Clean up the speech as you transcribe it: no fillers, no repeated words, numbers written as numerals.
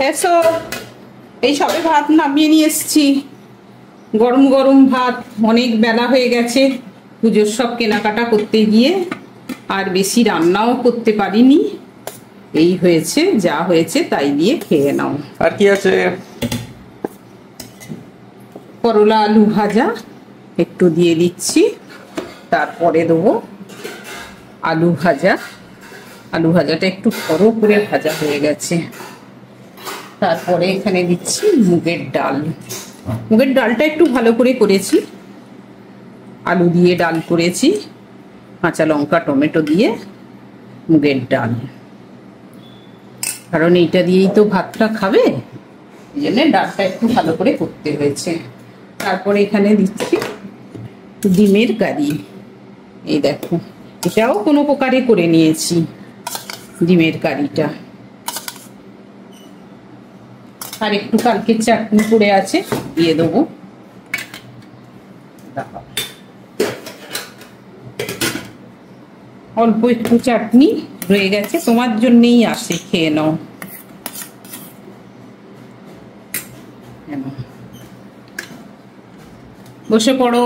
এসো, এই সবে ভাত নামিয়ে নিয়ে এসছি। গরম গরম ভাত, অনেক বেলা হয়ে গেছে পুজোর সব কেনাকাটা করতে গিয়ে, আর বেশি রান্নাও করতে পারিনি। এই হয়েছে, যা হয়েছে তাই দিয়ে খেয়ে নাও। আর কি আছে? করলা আলু ভাজা একটু দিয়ে দিচ্ছি, তারপরে দেবো আলু ভাজা। আলু ভাজাটা একটু বড় করে ভাজা হয়ে গেছে। তারপরে এখানে দিচ্ছি মুগের ডাল। মুগের ডালটা একটু ভালো করে করেছি, আলু দিয়ে ডাল করেছি, কাঁচা লঙ্কা টমেটো দিয়ে মুগের ডাল, কারণ এইটা দিয়েই তো ভাতটা খাবে, এই জন্য ডালটা একটু ভালো করে করতে হয়েছে। তারপরে এখানে দিচ্ছি ডিমের কারি। এই দেখো, এটাও কোনো প্রকারে করে নিয়েছি ডিমের কারিটা। আর একটু কালকে চাটনি পড়ে আছে, দিয়ে দেবো। অল্প একটু চাটনি রয়ে গেছে, তোমার জন্যই আসে, খেয়ে নাও। বসে পড়ো।